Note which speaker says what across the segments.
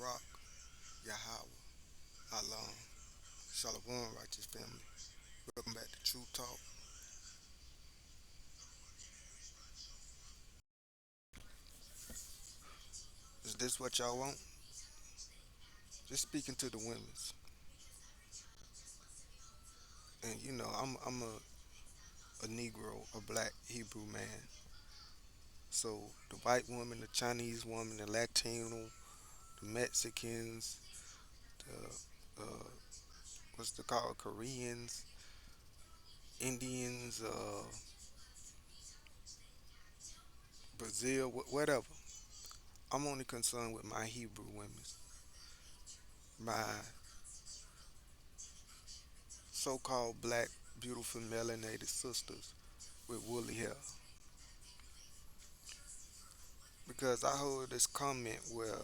Speaker 1: Barak, Yahweh, Alam, Shalom, righteous family. Welcome back to TRU-TALK. Is this what y'all want? Just speaking to the women's. And I'm a Negro, a black Hebrew man. So the white woman, the Chinese woman, the Latino, the Mexicans, the what's the called Koreans, Indians, Brazil, whatever. I'm only concerned with my Hebrew women, my so-called black, beautiful melanated sisters with woolly hair. Because I heard this comment where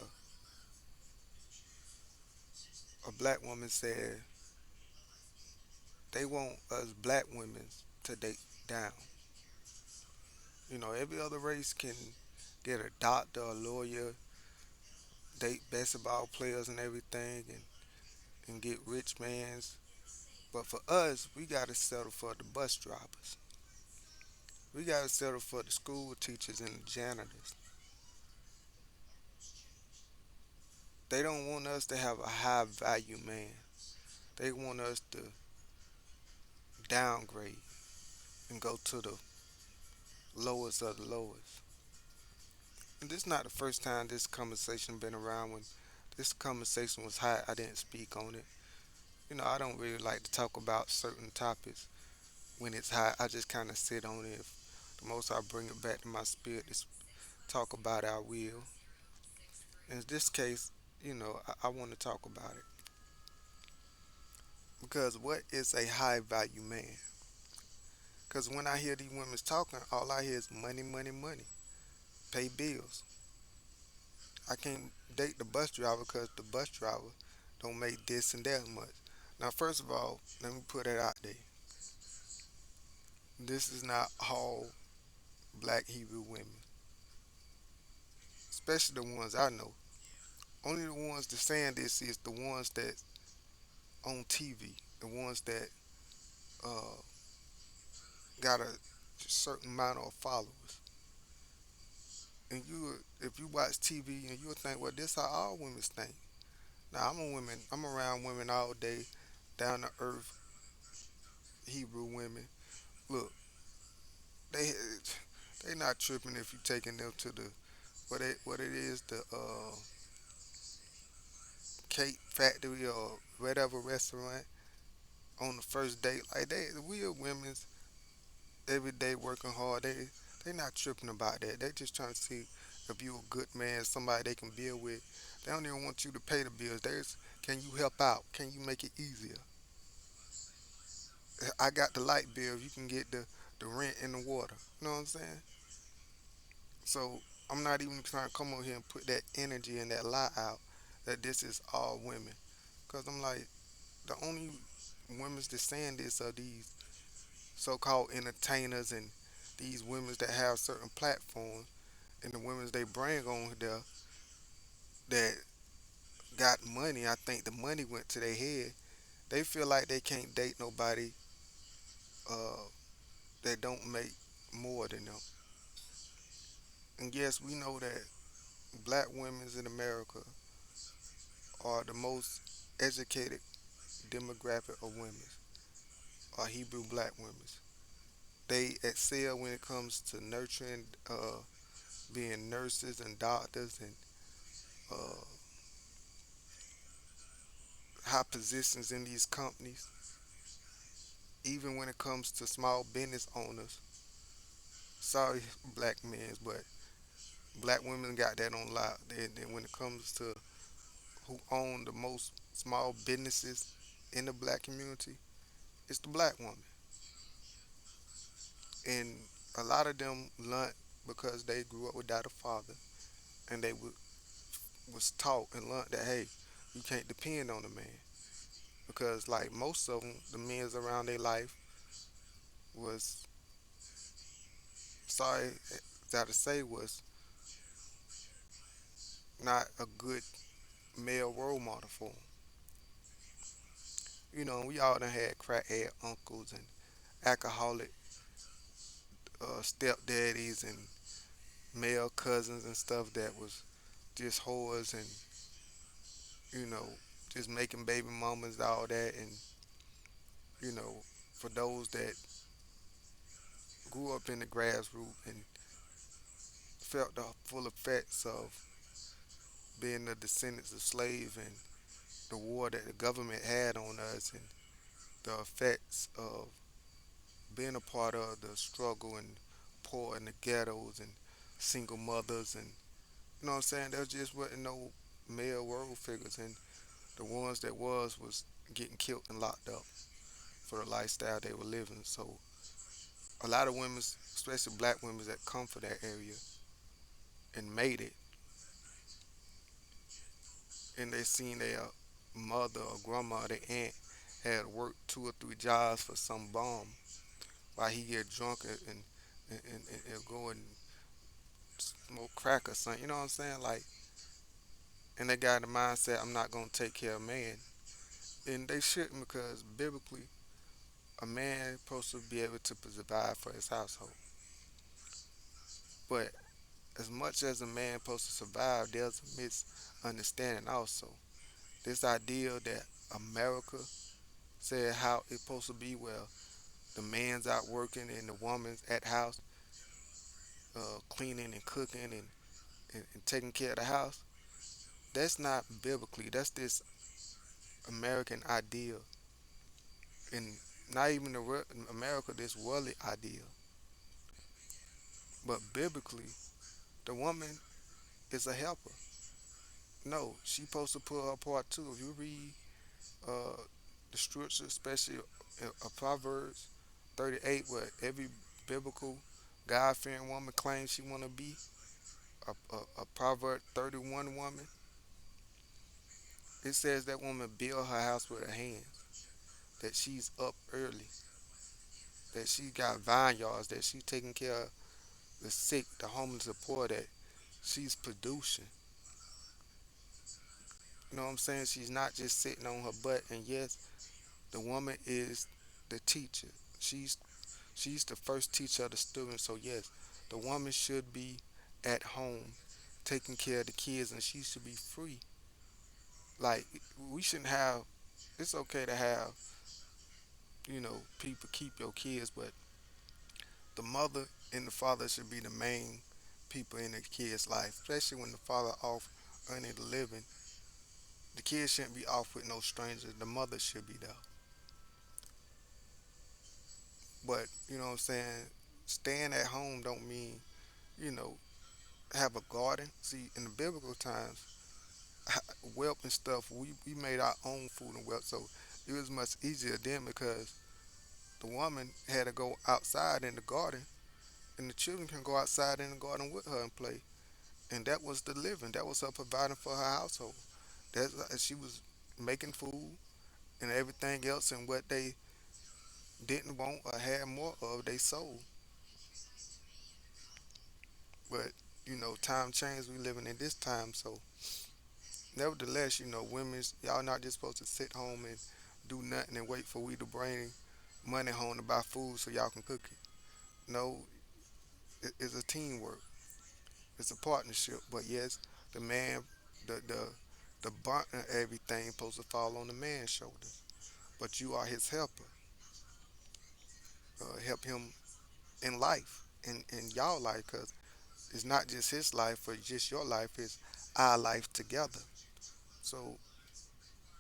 Speaker 1: a black woman said they want us black women to date down. Every other race can get a doctor, a lawyer, date basketball players and everything, and get rich mans. But for us, we gotta settle for the bus drivers. We gotta settle for the school teachers and the janitors. They don't want us to have a high value man. They want us to downgrade and go to the lowest of the lowest. And this is not the first time this conversation been around. When this conversation was hot, I didn't speak on it. I don't really like to talk about certain topics when it's hot. I just kind of sit on it. If the most I bring it back to my spirit to talk about it, I will. In this case, I want to talk about it because what is a high value man? Because when I hear these women talking, all I hear is money, money, money. Pay bills. I can't date the bus driver because the bus driver don't make this and that much. Now, first of all, let me put it out there. This is not all black Hebrew women, especially the ones I know. Only the ones that saying this is the ones that on TV, the ones that uh, got a certain amount of followers. And if you watch TV, and you'll think, well, this how all women think. Now I'm a woman. I'm around women all day, down to earth Hebrew women. Look, they they not tripping if you taking them to the what it is, the cake factory or whatever restaurant on the first date. Like we are women's every day working hard. They not tripping about that. They just trying to see if you a good man, somebody they can build with. They don't even want you to pay the bills. Can you help out? Can you make it easier? I got the light bill. You can get the rent and the water. You know what I'm saying? So I'm not even trying to come over here and put that energy and that lie out that this is all women. Cause I'm like, the only women that's saying this are these so-called entertainers and these women that have certain platforms, and the women they bring on there that got money. I think the money went to their head. They feel like they can't date nobody uh, that don't make more than them. And yes, we know that black women in America are the most educated demographic of women, are Hebrew black women. They excel when it comes to nurturing, being nurses and doctors and uh, high positions in these companies. Even when it comes to small business owners, sorry, black men, but black women got that on lock. Then when it comes to who own the most small businesses in the black community, it's the black woman. And a lot of them learned because they grew up without a father, and they was taught and learned that hey, you can't depend on a man because like most of them, the men's around their life was sorry, gotta say was not a good male role model for 'em. We all done had crackhead uncles and alcoholic stepdaddies and male cousins and stuff that was just whores and you know just making baby mamas all that and you know for those that grew up in the grassroots and felt the full effects of being the descendants of slaves and the war that the government had on us and the effects of being a part of the struggle and poor in the ghettos and single mothers and you know what I'm saying there just wasn't no male world figures and the ones that was getting killed and locked up for the lifestyle they were living. So a lot of women, especially black women that come from that area and made it, and they seen their mother or grandma, or their aunt had worked 2 or 3 jobs for some bum while he get drunk and go and smoke crack or something. You know what I'm saying? Like, and they got the mindset, I'm not gonna take care of man, and they shouldn't because biblically, a man supposed to be able to provide for his household. But as much as a man supposed to survive, there's a misunderstanding also. This idea that America said how it's supposed to be, well, the man's out working and the woman's at house cleaning and cooking and taking care of the house. That's not biblically. That's this American ideal, and not even America, this worldly ideal. But biblically, the woman is a helper. No, she supposed to put her part too. If you read uh, the scripture, especially Proverbs 38, where every biblical God-fearing woman claims she want to be a Proverb 31 woman, it says that woman build her house with her hands, that she's up early, that she got vineyards, that she's taking care of the sick, the homeless, the poor, that she's producing. You know what I'm saying? She's not just sitting on her butt. And yes, the woman is the teacher. She's she's the first teacher of the student. So yes, the woman should be at home taking care of the kids, and she should be free. Like we shouldn't have. It's okay to have people keep your kids, but the mother and the father should be the main people in the kid's life, especially when the father off earning the living. The kids shouldn't be off with no strangers. The mother should be there. But you know what I'm saying? Staying at home don't mean you know have a garden. See, in the biblical times, wealth and stuff, we made our own food and wealth, so it was much easier then because the woman had to go outside in the garden, and the children can go outside in the garden with her and play. And that was the living. That was her providing for her household. She was making food and everything else, and what they didn't want or had more of, they sold. But time changed. We living in this time, so nevertheless, women's y'all not just supposed to sit home and do nothing and wait for we to bring money home to buy food so y'all can cook it. No, it's a teamwork. It's a partnership. But yes, the man, the brunt and everything supposed to fall on the man's shoulders. But you are his helper. Help him in life, in y'all life, because it's not just his life or just your life. It's our life together. So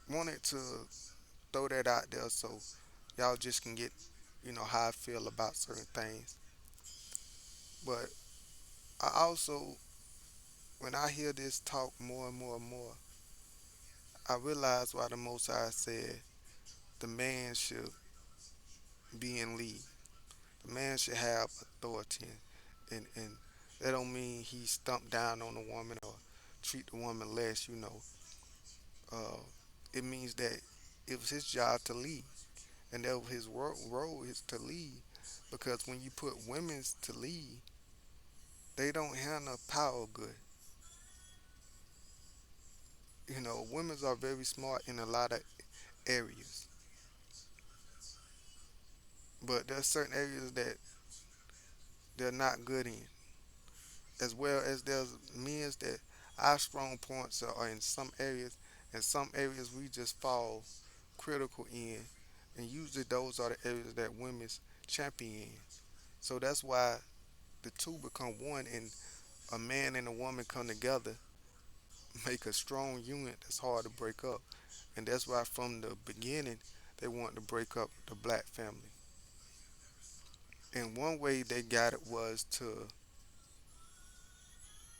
Speaker 1: wanted to throw that out there so y'all just can get how I feel about certain things. But I also, when I hear this talk more and more and more, I realize why the Most High said the man should be in lead. The man should have authority, and that don't mean he stomp down on the woman or treat the woman less. Uh, it means that it was his job to lead, and that was his role is to lead. Because when you put women to lead, they don't handle power good. women are very smart in a lot of areas, but there's certain areas that they're not good in, as well as there's men's that our strong points are in some areas, and some areas we just fall critical in, and usually those are the areas that women's champion in. So that's why the two become one, and a man and a woman come together, make a strong unit that's hard to break up. And that's why from the beginning they wanted to break up the black family. And one way they got it was to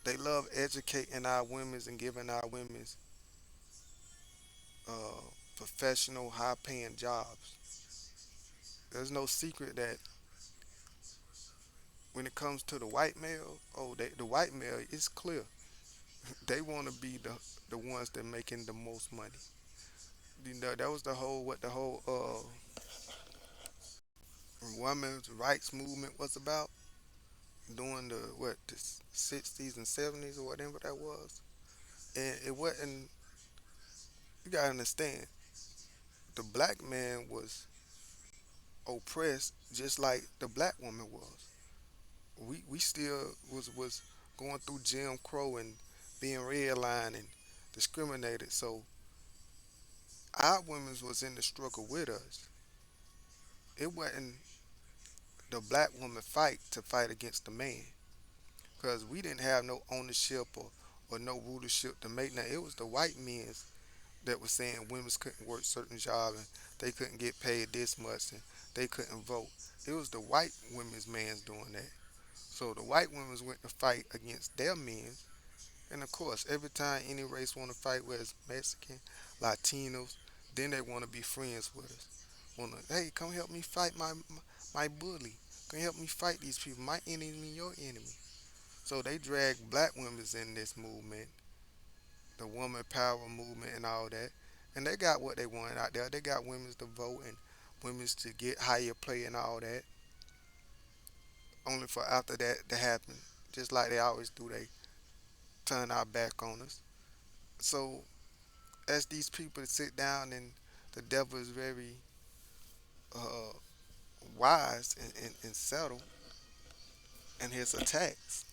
Speaker 1: they love educating our women's and giving our women's professional high paying jobs. There's no secret that when it comes to the white male, the white male is clear. They want to be the ones that making the most money. You know, that was the whole what the whole women's rights movement was about during the 60s and 70s or whatever that was. And it wasn't. You gotta understand, the black man was oppressed just like the black woman was. We still was going through Jim Crow and being redlined and discriminated. So our women was in the struggle with us. It wasn't the black woman fight to fight against the man because we didn't have no ownership or no rulership to make that. It was the white men that was saying women couldn't work certain jobs and they couldn't get paid this much and they couldn't vote. It was the white women's mans doing that. So the white women went to fight against their men. And of course, every time any race want to fight, whether it's Mexican, Latinos, then they want to be friends with us. Want to, hey, come help me fight my bully. Come help me fight these people. My enemy, your enemy. So they drag black women in this movement, the woman power movement, and all that. And they got what they want out there. They got women to vote and women to get higher play and all that. Only for after that to happen, just like they always do, they turn our back on us. So as these people sit down and the devil is very uh, wise and subtle in his attacks,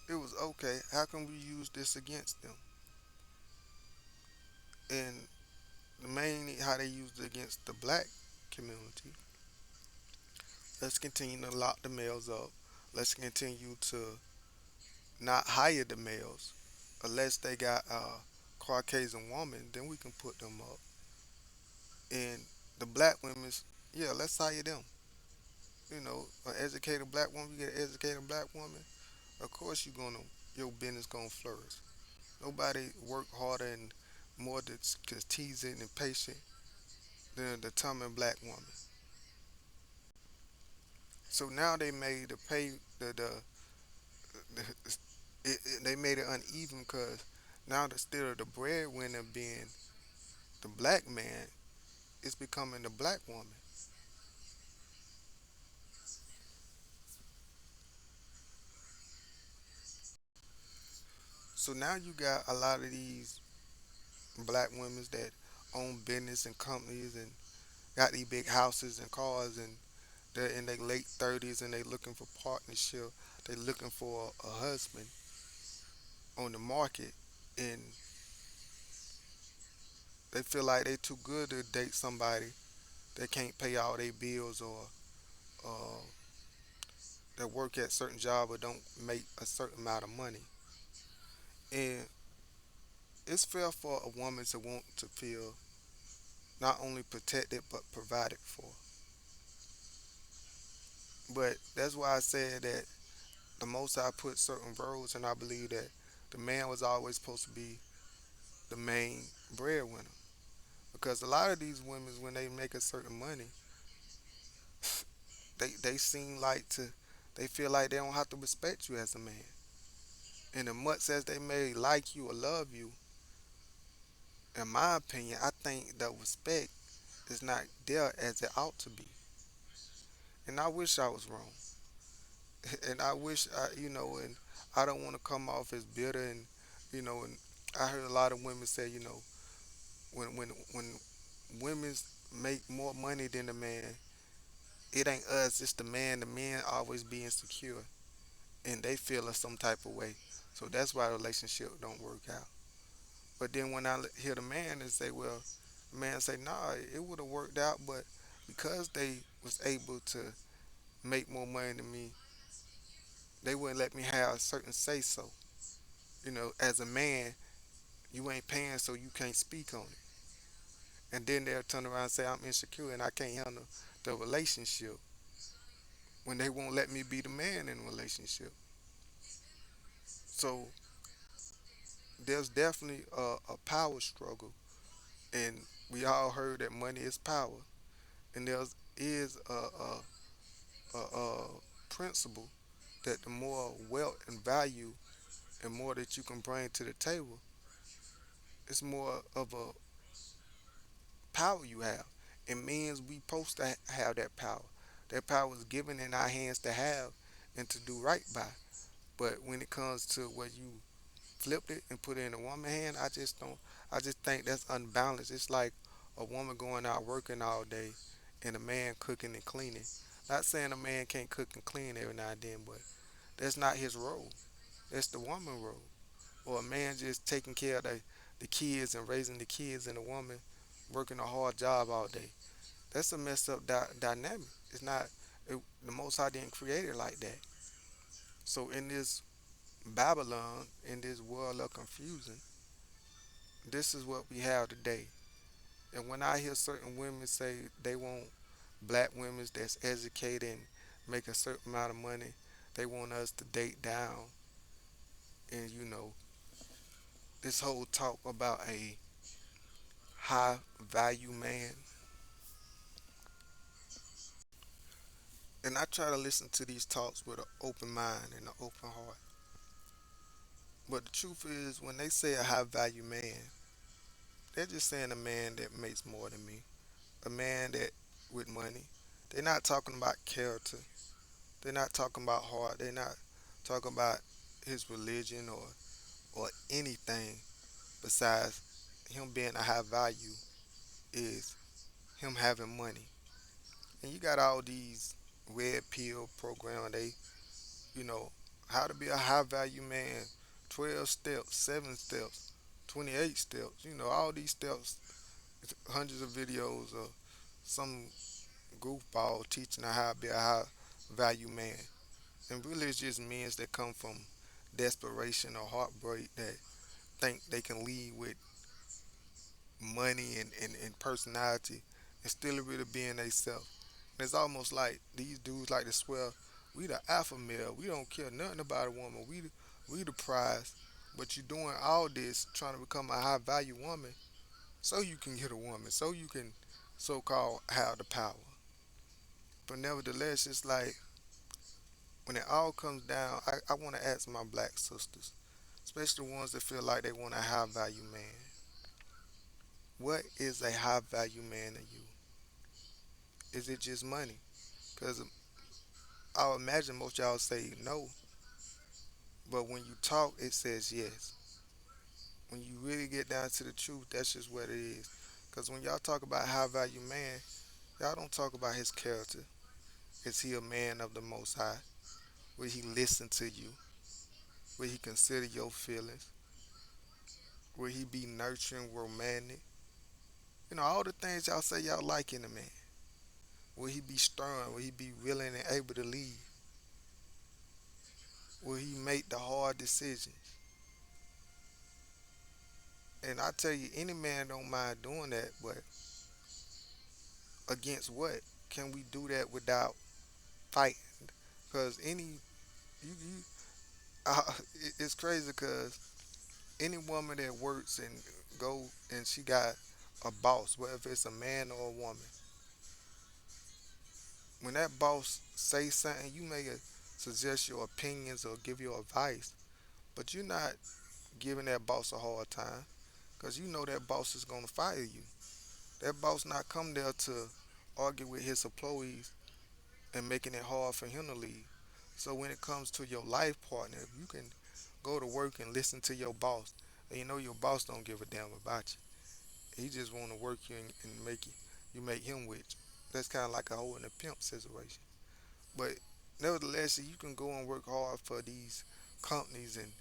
Speaker 1: it was okay. How can we use this against them? And mainly how they used it against the black community. Let's continue to lock the males up. Let's continue to not hire the males unless they got a Caucasian woman. Then we can put them up. And the black women's, yeah, let's hire them. You know, an educated black woman, you get an educated black woman, of course your business gonna flourish. Nobody work harder and more teasing and patient than a determined black woman. So now they made the pay the they made it uneven because now instead of the breadwinner being the black man, it's becoming the black woman. So now you got a lot of these black women that own business and companies and got these big houses and cars and they're in their late 30s and they looking for partnership. They looking for a husband on the market and they feel like they too good to date somebody that can't pay all their bills or uh, that work at certain job or don't make a certain amount of money. And it's fair for a woman to want to feel not only protected but provided for. But that's why I said that the most I put certain roles, and I believe that the man was always supposed to be the main breadwinner. Because a lot of these women, when they make a certain money, they seem like they feel like they don't have to respect you as a man. And as much as they may like you or love you, in my opinion, I think the respect is not there as it ought to be. And I wish I was wrong. And I wish and I don't want to come off as bitter and I heard a lot of women say, when women make more money than the man, it ain't us, it's the man. The men always be insecure and they feel a some type of way. So that's why the relationship don't work out. But then when I hear the man and say, well, the man say, nah, it would have worked out, but because they was able to make more money than me, they wouldn't let me have a certain say so. As a man, you ain't paying, so you can't speak on it. And then they'll turn around and say I'm insecure and I can't handle the relationship when they won't let me be the man in the relationship. So there's definitely a power struggle, and we all heard that money is power, and there is a principle that the more wealth and value and more that you can bring to the table, it's more of a power you have. It means we supposed to have that power. That power is given in our hands to have and to do right by. But when it comes to where you flipped it and put it in a woman's hand, I just don't. I just think that's unbalanced. It's like a woman going out working all day and a man cooking and cleaning. Not saying a man can't cook and clean every now and then, but that's not his role. That's the woman role. Or a man just taking care of the kids and raising the kids, and a woman working a hard job all day. That's a messed up dynamic. It's not. The Most High didn't create it like that. So in this Babylon, in this world of confusion, this is what we have today. And when I hear certain women say they want black women that's educated and make a certain amount of money, they want us to date down, and this whole talk about a high value man. And I try to listen to these talks with an open mind and an open heart. But the truth is, when they say a high value man, they're just saying a man that makes more than me, a man that with money. They're not talking about character. They're not talking about heart. They're not talking about his religion or anything besides him being a high value is him having money. And you got all these red pill programs. You know, how to be a high value man, 12 steps, 7 steps, 28 steps. All these steps, hundreds of videos of some goofball teaching how to be a high value man. And really, it's just men that come from desperation or heartbreak that think they can lead with money and personality and still really being themselves. And it's almost like these dudes like to swear we the alpha male. We don't care nothing about a woman. We the prize. But you're doing all this trying to become a high value woman so you can get a woman, so you can so called have the power. But nevertheless, it's like when it all comes down, I want to ask my black sisters, especially the ones that feel like they want a high value man. What is a high value man to you? Is it just money? Because I would imagine most y'all say no, but when you talk, it says yes. When you really get down to the truth, that's just what it is. Because when y'all talk about high value man, y'all don't talk about his character. Is he a man of the Most High? Will he listen to you? Will he consider your feelings? Will he be nurturing, romantic? All the things y'all say y'all like in a man. Will he be stern? Will he be willing and able to lead? Will he make the hard decisions? And I tell you, any man don't mind doing that, but against what? Can we do that without fighting? Because you it's crazy because any woman that works and go and she got a boss, whether it's a man or a woman, when that boss say something, you may suggest your opinions or give your advice, but you're not giving that boss a hard time because you know that boss is gonna fire you. That boss not come there to argue with his employees and making it hard for him to leave. So when it comes to your life partner, if you can go to work and listen to your boss And you know your boss don't give a damn about you. He just want to work you and make you make him rich. That's kind of like a hoe in a pimp situation. But nevertheless, you can go and work hard for these companies and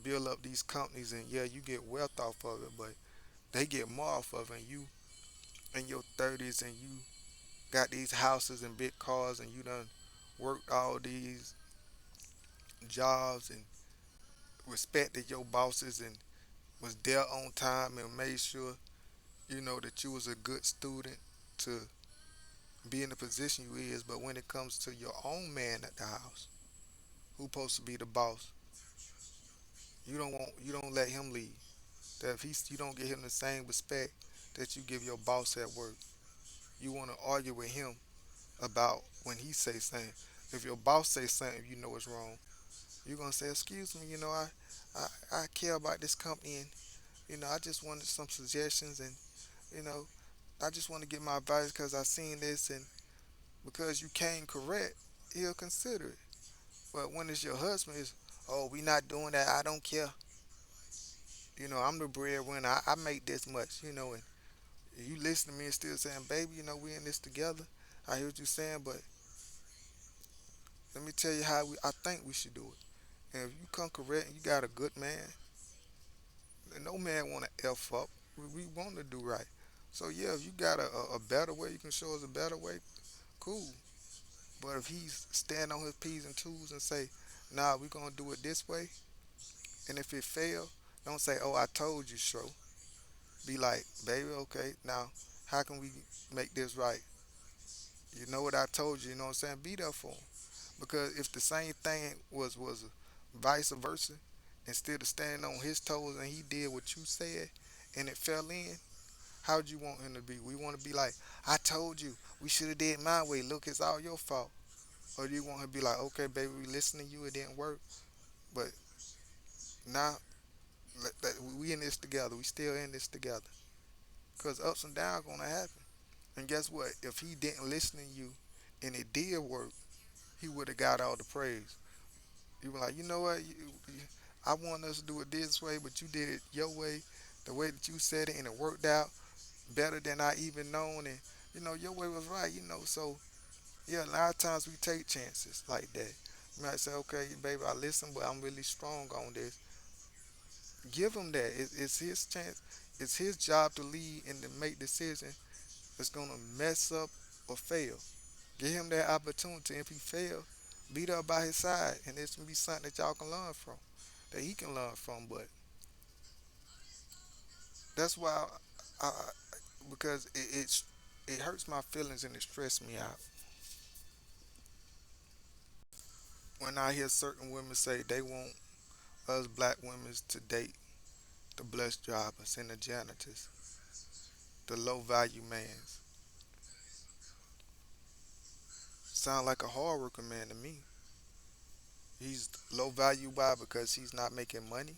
Speaker 1: build up these companies, and yeah, you get wealth off of it, but they get more off of it. And you in your 30s and you got these houses and big cars, and you done worked all these jobs and respected your bosses and was there on time and made sure that you was a good student to be in the position you is. But when it comes to your own man at the house, who supposed to be the boss, you don't let him lead. That if you don't give him the same respect that you give your boss at work, you want to argue with him about when he say something. If your boss say something you know is wrong, you're gonna say, "Excuse me, I care about this company, and I just wanted some suggestions, and you know I just want to get my advice because I seen this, and because you came correct, he'll consider it." But when it's your husband, it's, "Oh, we not doing that. I don't care. I'm the breadwinner. I make this much, and you listen to me and still saying, baby, we in this together. I hear what you're saying, but let me tell you how I think we should do it. And if you come correct and you got a good man, and no man want to F up. We want to do right. So yeah, if you got a better way, you can show us a better way, cool. But if he's stand on his P's and Q's and say, nah, we gonna do it this way, and if it fail, don't say, oh, I told you so. Be like, baby, okay, now how can we make this right? You know what I told you, you know what I'm saying? Be there for him. Because if the same thing was vice versa, instead of standing on his toes and he did what you said and it fell in, how'd you want him to be? We want to be like, I told you, we should have did my way. Look, it's all your fault. Or do you want him to be like, okay, baby, we listened to you, it didn't work, but now we in this together. We still in this together. Because ups and downs gonna happen. And guess what? If he didn't listen to you and it did work, he would have got all the praise. You were like, you know what? I want us to do it this way, but you did it your way, the way that you said it, and it worked out better than I even known. And your way was right. So yeah, a lot of times we take chances like that. You might say, okay, baby, I listen, but I'm really strong on this. Give him that. It's his chance. It's his job to lead and to make decisions that's gonna mess up or fail. Give him that opportunity. If he fails, be there by his side, and it's gonna be something that y'all can learn from, that he can learn from. But that's why, I, because it hurts my feelings and it stresses me out when I hear certain women say they want us black women to date the blessed jobbers and the janitors, the low value mans. Sound like a hard working man to me. He's low value why? Because he's not making money.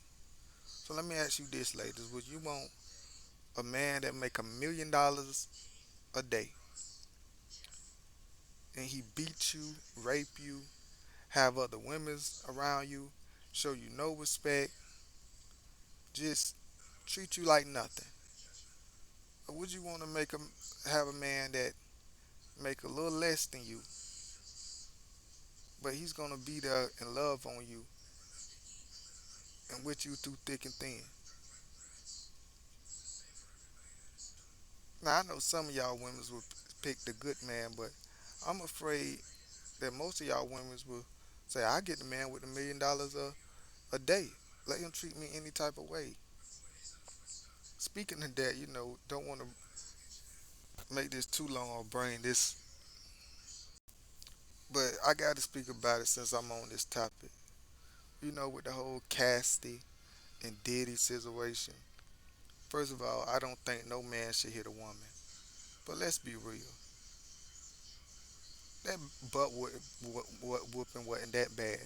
Speaker 1: So let me ask you this, ladies: would you want a man that make $1 million a day and he beat you, rape you, have other women around you, show you no respect, just treat you like nothing? Or would you want to have a man that make a little less than you, but he's gonna be there and love on you and with you through thick and thin? Now I know some of y'all women will pick the good man, but I'm afraid that most of y'all women will say, "I get the man with $1 million a day. Let him treat me any type of way." Speaking of that, don't want to make this too long or bring this, but I got to speak about it since I'm on this topic. With the whole Casty and Diddy situation. First of all, I don't think no man should hit a woman. But let's be real. That whooping wasn't that bad.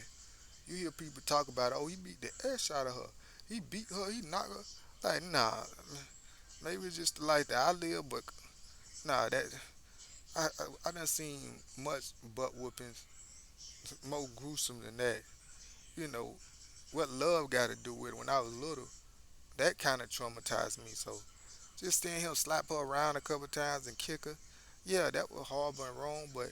Speaker 1: You hear people talk about, oh, he beat the ass out of her. He beat her. He knocked her. Like, nah. Maybe it's just like that. I live, but nah. I done seen much butt whoopings more gruesome than that. You know what love got to do with it? When I was little, That kind of traumatized me. So just seeing him slap her around a couple times and kick her, yeah, that was horrible and wrong. But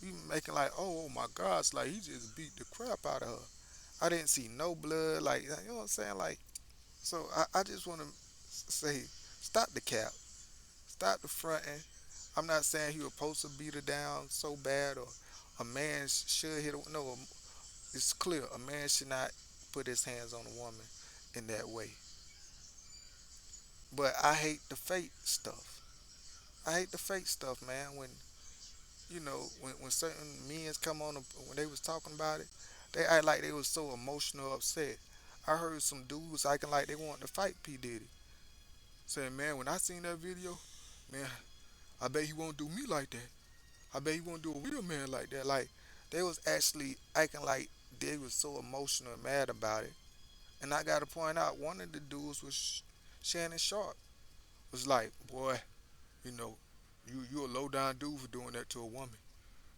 Speaker 1: you making like, oh my gosh, like he just beat the crap out of her. I didn't see no blood, like you know what I'm saying, like. So I just want to say, stop the cap, stop the fronting. I'm not saying he was supposed to beat her down so bad, or a man should hit her. No, it's clear a man should not put his hands on a woman in that way. But I hate the fake stuff. I hate the fake stuff, man. When certain men come on, when they was talking about it, they act like they was so emotional, upset. I heard some dudes acting like they wanted to fight P Diddy, saying, "Man, when I seen that video, man, I bet he won't do me like that. I bet he won't do a real man like that." Like they was actually acting like they was so emotional and mad about it. And I got to point out, one of the dudes was Shannon Sharp. Was like, boy, you know, you a low down dude for doing that to a woman.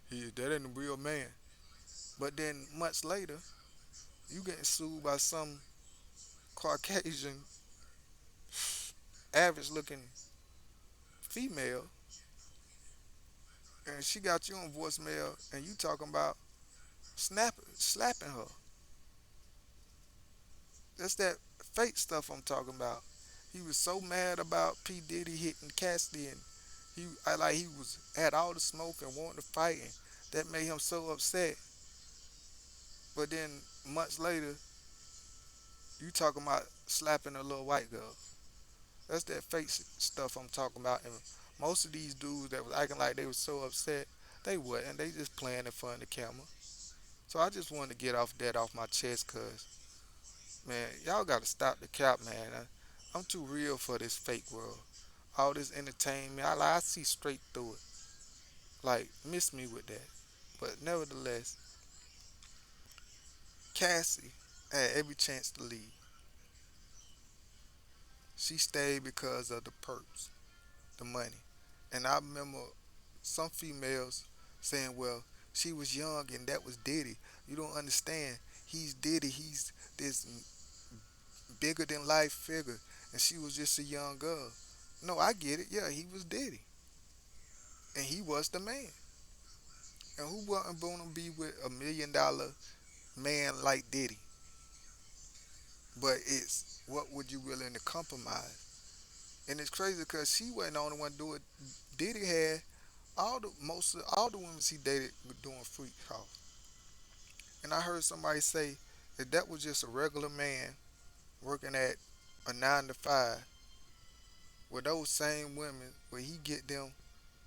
Speaker 1: That ain't a real man. But then months later, you getting sued by some Caucasian, average looking female, and she got you on voicemail, and you talking about slapping her. That's that fake stuff I'm talking about. He was so mad about P Diddy hitting Cassidy, and he was had all the smoke and wanted to fight, and that made him so upset. But then months later, you talking about slapping a little white girl. That's that fake stuff I'm talking about. And most of these dudes that was acting like they was so upset, they wasn't. They just playing in front of the camera. So I just wanted to get off that off my chest, cause man, y'all gotta stop the cap, man. I'm too real for this fake world. All this entertainment, I see straight through it. Like, miss me with that. But nevertheless, Cassie had every chance to leave. She stayed because of the perks, the money. And I remember some females saying, well, she was young and that was Diddy. You don't understand. He's Diddy. He's this bigger than life figure. And she was just a young girl. No, I get it. Yeah, he was Diddy. And he was the man. And who wasn't going to be with $1 million man like Diddy? But it's what would you willing to compromise? And it's crazy because she wasn't the only one doing it. Diddy had all the women he dated were doing freak calls. And I heard somebody say if that was just a regular man working at a 9 to 5, with those same women, where he get them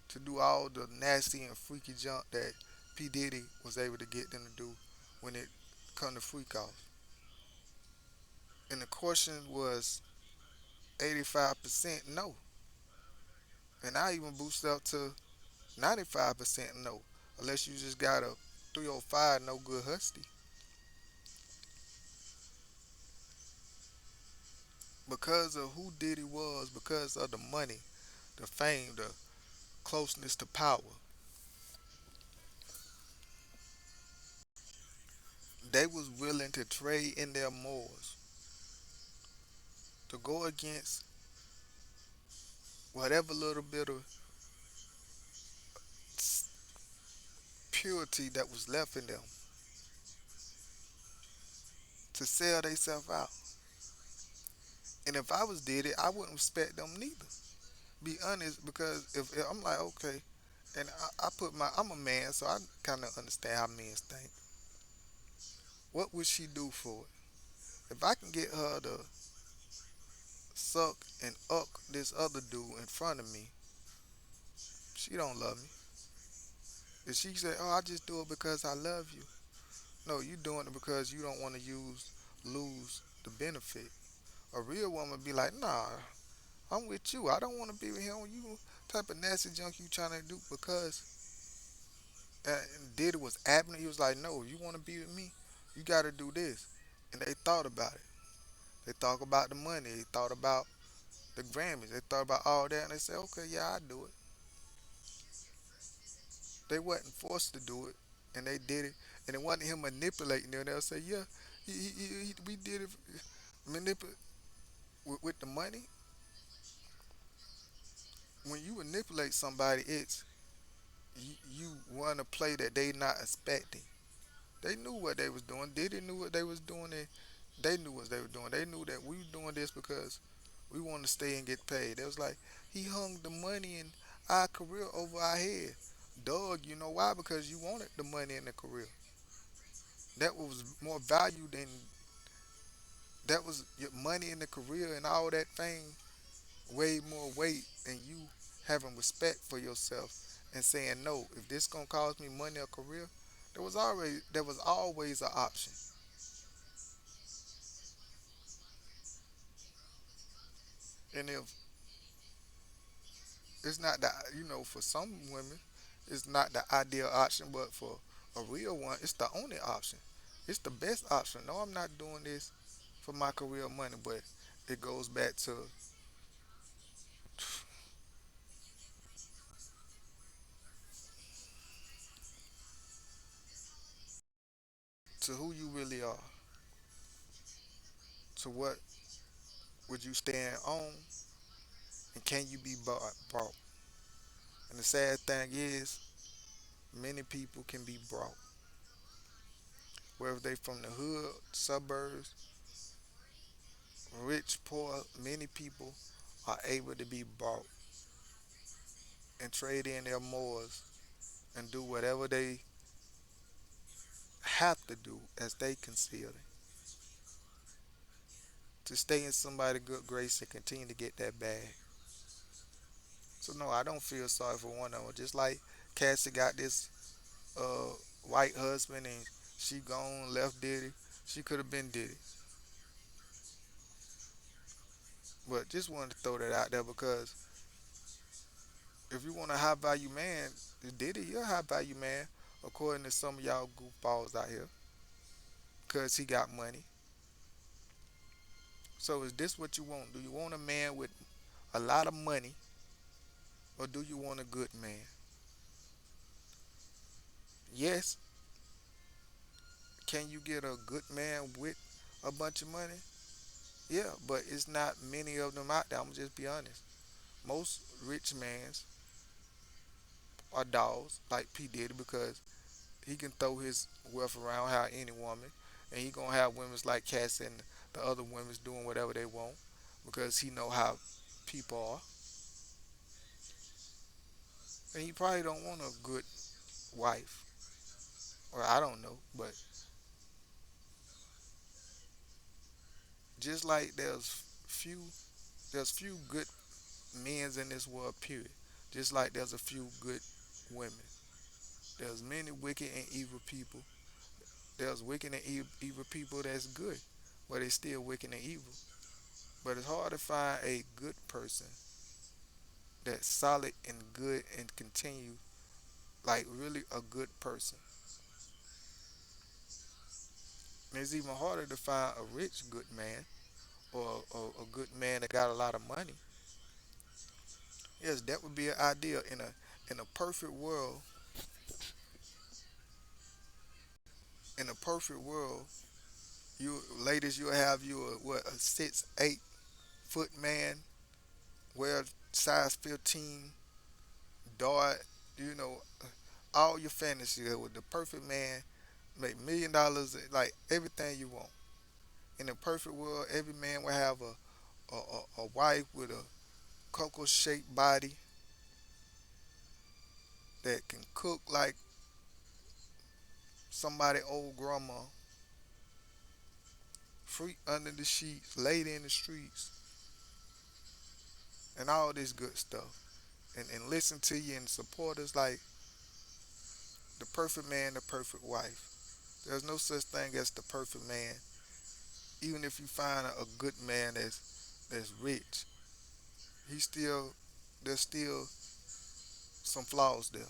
Speaker 1: to do all the nasty and freaky junk that P Diddy was able to get them to do when it come to freak off. And the question was 85% no. And I even boosted up to 95% no. Unless you just got a 305 no good husky. Because of who Diddy was, because of the money, the fame, the closeness to power, they was willing to trade in their morals to go against whatever little bit of purity that was left in them to sell themselves out. And if I was Diddy, I wouldn't respect them neither. Be honest, because if I'm like, okay, and I'm a man, so I kind of understand how men think. What would she do for it? If I can get her to suck and uck this other dude in front of me, she don't love me. If she say, "Oh, I just do it because I love you," no, you doing it because you don't want to lose the benefit. A real woman be like, "Nah, I'm with you. I don't want to be with him. You type of nasty junk you trying to do because." And Diddy was adamant. He was like, "No, you want to be with me, you got to do this." And they thought about it. They thought about the money. They thought about the Grammys. They thought about all that, and they said, "Okay, yeah, I do it." They wasn't forced to do it, and they did it. And it wasn't him manipulating them. They'll say, "Yeah, we did it, manipulate." with the money, when you manipulate somebody, it's you run a play that they not expecting. They knew what they was doing. Diddy knew what they was doing, and they knew what they were doing. They knew that we were doing this because we want to stay and get paid. It was like he hung the money and our career over our head. Doug, you know why? Because you wanted the money and the career. That was more value than that was your money in the career and all that fame. Way more weight than you having respect for yourself and saying no. If this gonna cost me money or career, there was always an option. And if it's not the for some women, it's not the ideal option, but for a real one, it's the only option. It's the best option. No, I'm not doing this for my career money, but it goes back to who you really are, to what would you stand on, and can you be brought. And the sad thing is, many people can be brought, whether they from the hood, suburbs, rich, poor. Many people are able to be brought and trade in their morals and do whatever they have to do as they consider it to stay in somebody's good grace and continue to get that bag. So no, I don't feel sorry for one of them. Just like Cassie got this uh, white husband and she gone left Diddy. She could have been Diddy, but just wanted to throw that out there because if you want a high value man, Diddy, you're a high value man, according to some of y'all goofballs out here, because he got money. So is this what you want? Do you want a man with a lot of money, or do you want a good man? Yes, can you get a good man with a bunch of money? Yeah, but it's not many of them out there. I'm gonna just be honest. Most rich mans are dogs, like P Diddy, because he can throw his wealth around how any woman, and he gonna have women's like Cass and the other women's doing whatever they want because he know how people are, and he probably don't want a good wife, or I don't know, but just like few, there's few good men's in this world, period. Just like there's a few good women. There's many wicked and evil people. There's wicked and evil people that's good, but they still wicked and evil. But it's hard to find a good person that's solid and good and continue like really a good person. And it's even harder to find a rich good man or a good man that got a lot of money. Yes, that would be an ideal in a perfect world. In a perfect world, you ladies, you'll have you a what, a 6, 8 foot man, wear size 15, dart, you know, all your fantasy with the perfect man, make $1 million, like everything you want. In a perfect world, every man will have a wife with a cocoa shaped body that can cook like somebody old grandma, free under the sheets, laid in the streets, and all this good stuff. And listen to you and support us like the perfect man, the perfect wife. There's no such thing as the perfect man. Even if you find a good man that's rich, he still there's still some flaws there.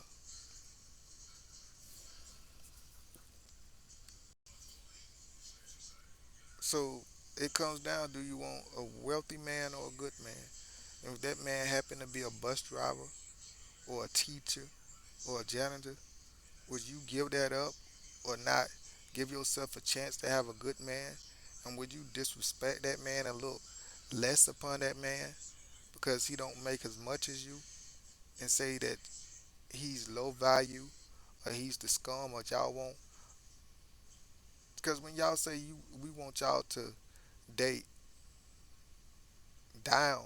Speaker 1: So it comes down: do you want a wealthy man or a good man? And if that man happen to be a bus driver or a teacher or a janitor, would you give that up or not give yourself a chance to have a good man? And would you disrespect that man and look? less upon that man because he don't make as much as you, and say that he's low value or he's the scum or y'all won't. Because when y'all say we want y'all to date down,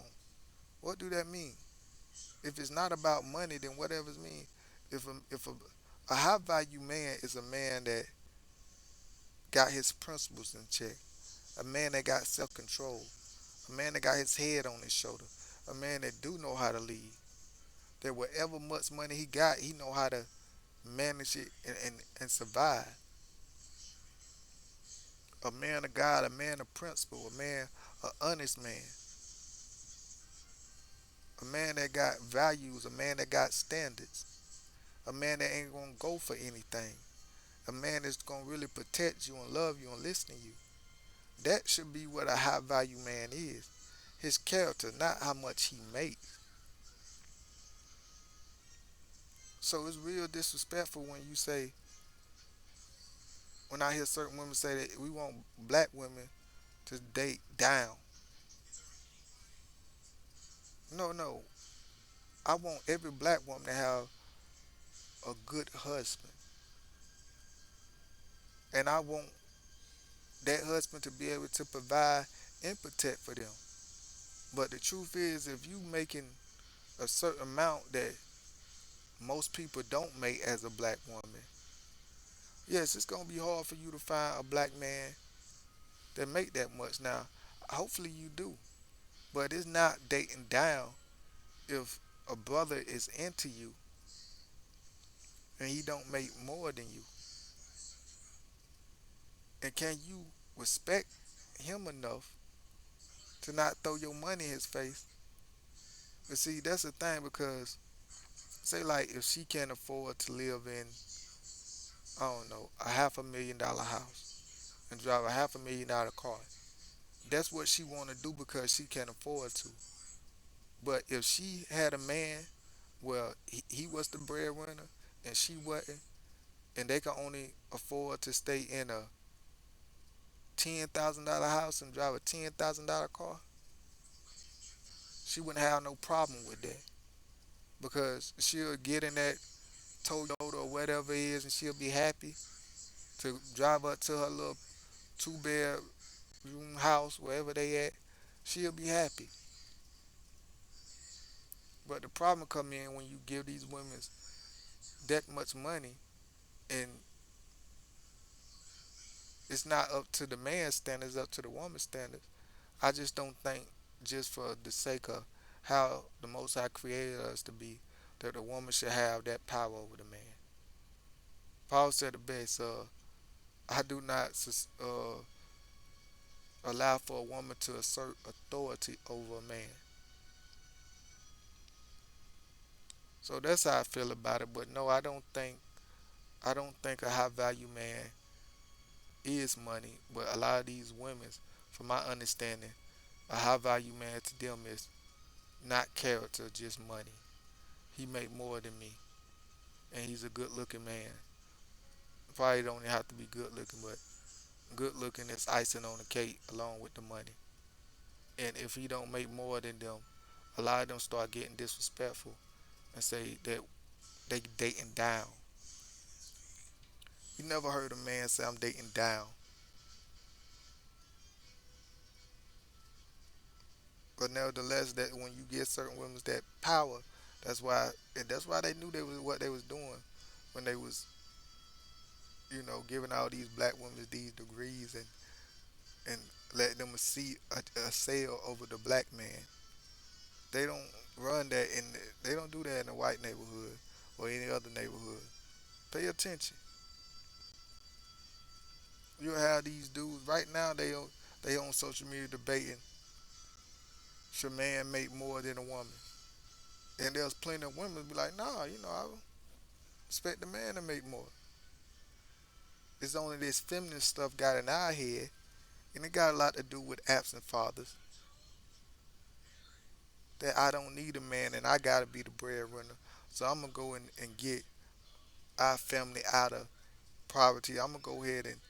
Speaker 1: what do that mean? If it's not about money, then whatever it mean. If a high value man is a man that got his principles in check, a man that got self control, a man that got his head on his shoulder, a man that do know how to lead. That whatever much money he got, he know how to manage it and survive. A man of God, a man of principle, an honest man, a man that got values, a man that got standards, a man that ain't gonna go for anything, a man that's gonna really protect you and love you and listen to you. That should be what a high value man is. His character, not how much he makes. So it's real disrespectful when you say, when I hear certain women say that we want black women to date down. No, no. I want every black woman to have a good husband. And I want that husband to be able to provide and protect for them. But the truth is, if you making a certain amount that most people don't make as a black woman, yes, it's gonna be hard for you to find a black man that make that much. Now, hopefully you do, but it's not dating down if a brother is into you and he don't make more than you. And can you respect him enough to not throw your money in his face? But see, that's the thing because say like if she can't afford to live in, I don't know, a $500,000 house and drive a $500,000 car. That's what she want to do because she can afford to. But if she had a man, well, he was the breadwinner and she wasn't, and they can only afford to stay in a $10,000 house and drive a $10,000 car, she wouldn't have no problem with that because she'll get in that Toyota or whatever it is and she'll be happy to drive up to her little two-bedroom house, wherever they at. She'll be happy. But the problem come in when you give these women that much money and it's not up to the man's standards, up to the woman's standards. I just don't think, just for the sake of how the Most High created us to be, that a woman should have that power over the man. Paul said the best, I do not allow for a woman to assert authority over a man. So that's how I feel about it. But no, I don't think a high value man is money. But a lot of these women, from my understanding, a high value man to them is not character, just money. He make more than me, and he's a good looking man. Probably don't even have to be good looking, but good looking is icing on the cake along with the money. And if he don't make more than them, a lot of them start getting disrespectful and say that they dating down. You never heard a man say I'm dating down. But nevertheless, that when you get certain women that power, that's why they knew they was what they was doing when they was giving all these black women these degrees and letting them see a sale over the black man. They don't run that they don't do that in a white neighborhood or any other neighborhood. Pay attention. You'll have these dudes right now. They on social media debating should man make more than a woman, and there's plenty of women be like, nah, I expect the man to make more. It's only this feminist stuff got in our head, and it got a lot to do with absent fathers. That I don't need a man, and I gotta be the breadwinner. So I'm gonna go and get our family out of poverty. I'm gonna go ahead and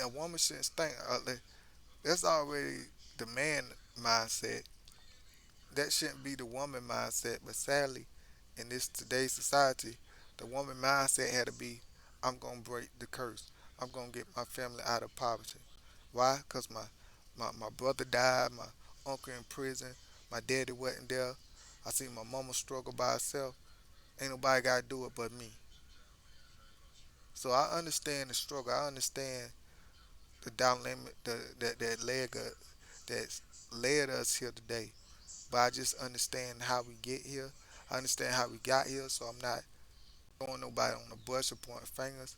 Speaker 1: a woman shouldn't think that's already the man. mindset. That shouldn't be the woman mindset, but sadly, in this today's society, the woman mindset had to be, I'm gonna break the curse. I'm gonna get my family out of poverty. Why? Cause my brother died, my uncle in prison, my daddy wasn't there. I seen my mama struggle by herself. Ain't nobody gotta do it but me. So I understand the struggle. I understand the dilemma that led us here today. But I just understand how we get here. I understand how we got here, so I'm not throwing nobody on the bus or pointing fingers.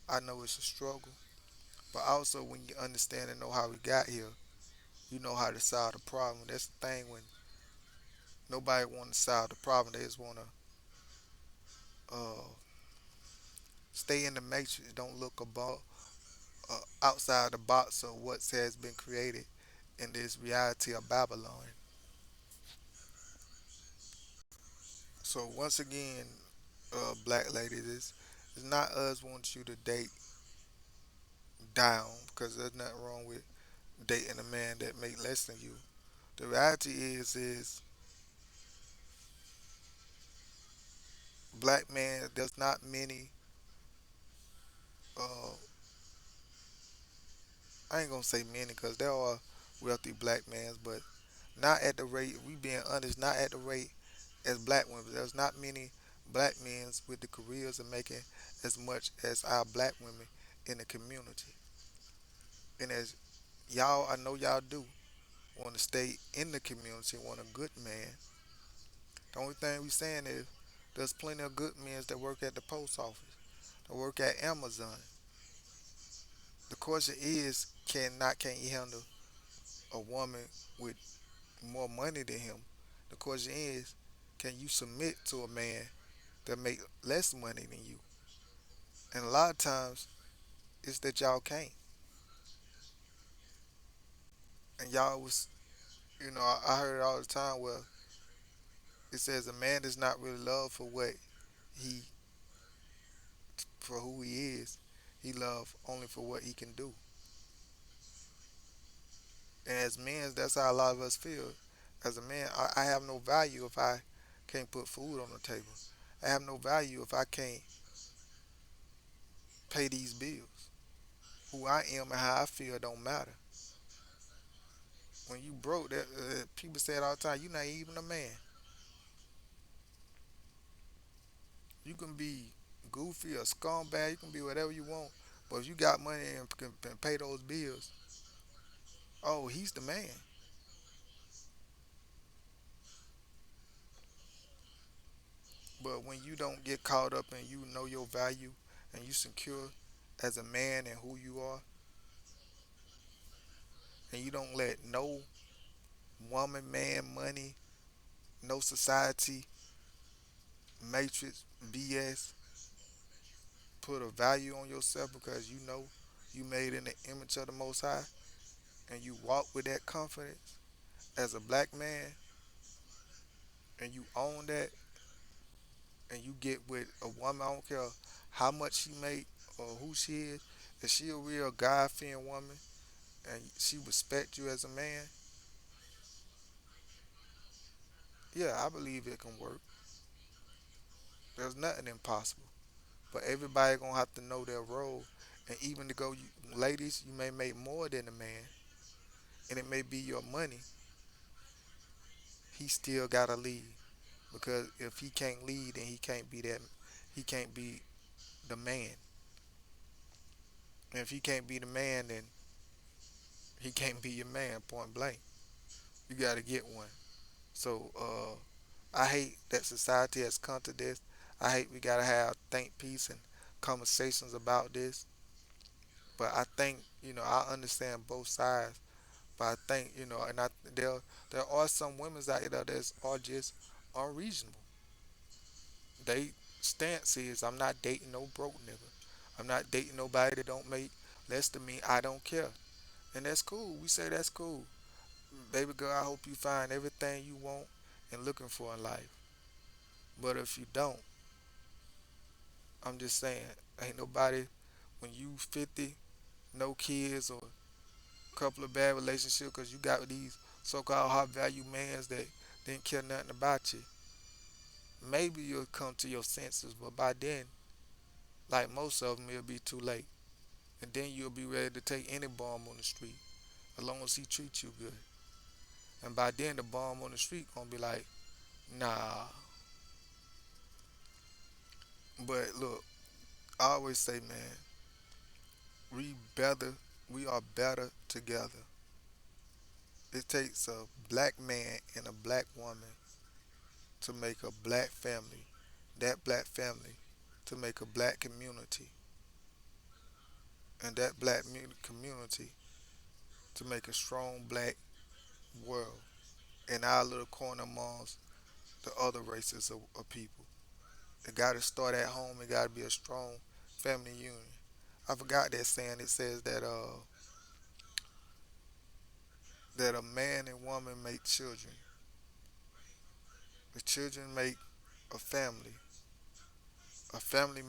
Speaker 1: I know it's a struggle, but also when you understand and know how we got here, you know how to solve the problem. That's the thing when nobody want to solve the problem, they just want to uh, stay in the matrix. Don't look above, outside the box of what has been created in this reality of Babylon. So once again, black ladies, it's not us want you to date down because there's nothing wrong with dating a man that make less than you. The reality is black man. There's not many. Uh, I ain't gonna say many because there are wealthy black men, but not at the rate. We being honest, not at the rate as black women. There's not many black men with the careers of making as much as our black women in the community. And as y'all, I know y'all do want to stay in the community, want a good man. The only thing we saying is there's plenty of good men that work at the post office, that work at Amazon. The question is, can he handle a woman with more money than him? The question is, can you submit to a man that make less money than you? And a lot of times, it's that y'all can't. And y'all was, I heard it all the time where it says a man is not really loved he, for who he is. He loved only for what he can do. And as men, that's how a lot of us feel. As a man, I have no value if I can't put food on the table. I have no value if I can't pay these bills. Who I am and how I feel don't matter. When you broke, that people say it all the time. You're not even a man. You can be goofy or scumbag. You can be whatever you want. But if you got money and can pay those bills, oh, he's the man. But when you don't get caught up and you know your value and you secure as a man and who you are, and you don't let no woman, man, money, no society, matrix, BS put a value on yourself because you know you made in the image of the Most High and you walk with that confidence as a black man and you own that and you get with a woman, I don't care how much she make or who she is, if she a real God-fearing woman and she respect you as a man, yeah, I believe it can work. There's nothing impossible. But everybody gonna have to know their role. And even to go, ladies, you may make more than a man, and it may be your money. He still gotta lead because if he can't lead, then he can't be that. He can't be the man. And if he can't be the man, then he can't be your man. Point blank. You gotta get one. So I hate that society has come to this. I hate we gotta have think piece and conversations about this. But I think I understand both sides. But I think and there are some women out there that are just unreasonable. They stance is I'm not dating no broke nigga. I'm not dating nobody that don't make less than me. I don't care, and that's cool. We say that's cool, baby girl. I hope you find everything you want and looking for in life. But if you don't, I'm just saying, ain't nobody when you 50, no kids or couple of bad relationships because you got these so-called high value mans that didn't care nothing about you, maybe you'll come to your senses, but by then, like most of them, it'll be too late. And then you'll be ready to take any bum on the street, as long as he treats you good. And by then, the bum on the street gonna be like, nah. But look, I always say, man, we better, we are better together. It takes a black man and a black woman to make a black family. That black family to make a black community, and that black community to make a strong black world in our little corner amongst the other races of people. It got to start at home. It got to be a strong family union. I forgot that saying. It says that a man and woman make children. The children make a family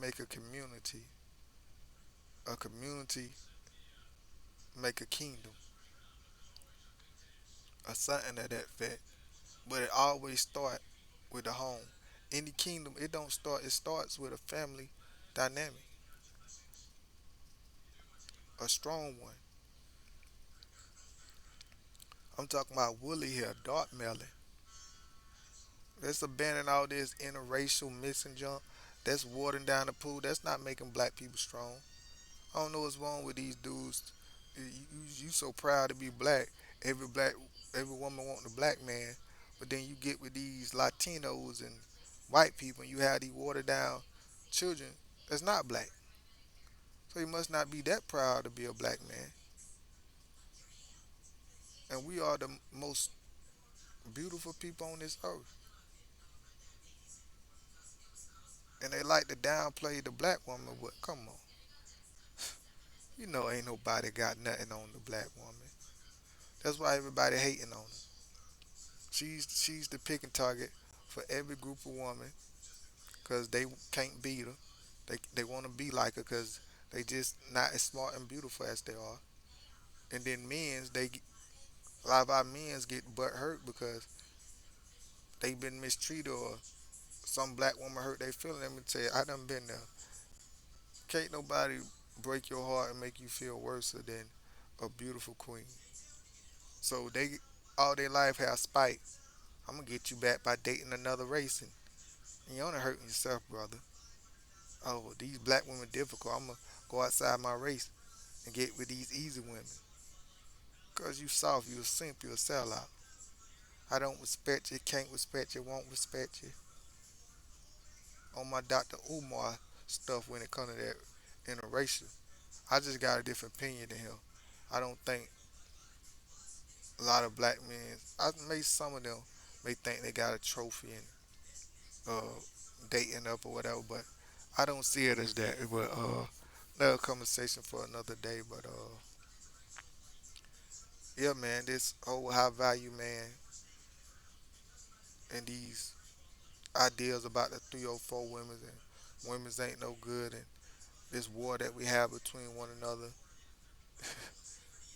Speaker 1: make a community make a kingdom, or something to that fact. But it always start with the home. Any kingdom, it don't start. It starts with a family dynamic, a strong one. I'm talking about woolly hair, dark melon. Let's abandon all this interracial mixing junk. That's watering down the pool. That's not making black people strong. I don't know what's wrong with these dudes. You so proud to be black. Black, every woman want a black man, but then you get with these Latinos and white people, and you have these watered down children that's not black. So you must not be that proud to be a black man. And we are the most beautiful people on this earth. And they like to downplay the black woman, but come on. You know ain't nobody got nothing on the black woman. That's why everybody hating on her. She's the picking target for every group of women because they can't beat her. They want to be like her because they just not as smart and beautiful as they are. And then a lot of our men's get butt hurt because they been mistreated or some black woman hurt their feeling. Let me tell you, I done been there. Can't nobody break your heart and make you feel worse than a beautiful queen. So they all their life have spite. I'm gonna get you back by dating another race, and you're only hurting yourself, brother. Oh, these black women difficult. I'm gonna go outside my race and get with these easy women. Cause you soft, you a simp, you a sellout. I don't respect you, can't respect you, won't respect you. On my Dr. Umar stuff when it comes to that interracial. I just got a different opinion than him. I don't think a lot of black men, I may some of them may think they got a trophy and uh, dating up or whatever, but I don't see it as that. But another conversation for another day. But yeah, man, this whole high value man and these ideas about the 304 women and women's ain't no good and this war that we have between one another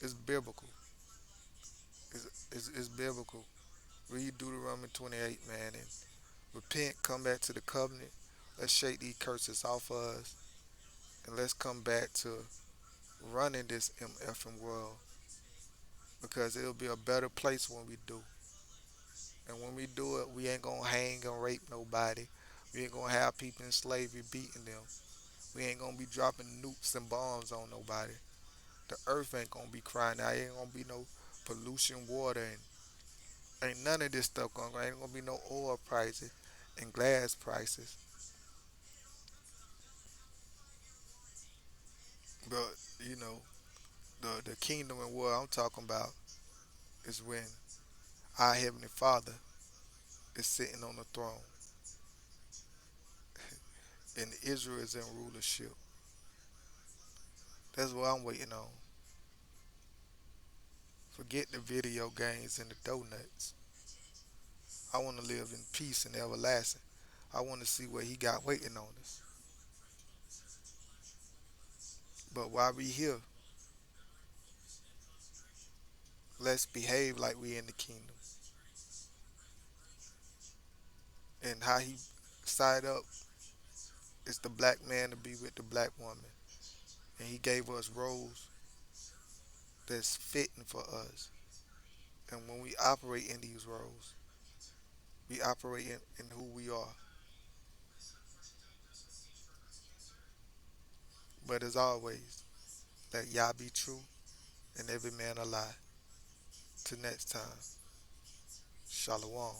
Speaker 1: is biblical. It's biblical. Read Deuteronomy 28, man, and repent, come back to the covenant. Let's shake these curses off of us and let's come back to running this MFing world because it'll be a better place when we do. And when we do it, we ain't gonna hang and rape nobody. We ain't gonna have people in slavery beating them. We ain't gonna be dropping nukes and bombs on nobody. The earth ain't gonna be crying out. Ain't gonna be no pollution, water, and ain't none of this stuff going. Ain't gonna be no oil prices and glass prices. But you know, the kingdom and world I'm talking about is when our heavenly Father is sitting on the throne and Israel is in rulership. That's what I'm waiting on. Forget the video games and the donuts. I want to live in peace and everlasting. I want to see what He got waiting on us. But while we here, Let's behave like we in the kingdom. And how he side up is the black man to be with the black woman. And he gave us roles that's fitting for us. And when we operate in these roles, we operate in who we are. But as always, let Yah be true and every man a lie. Till next time, Shalom.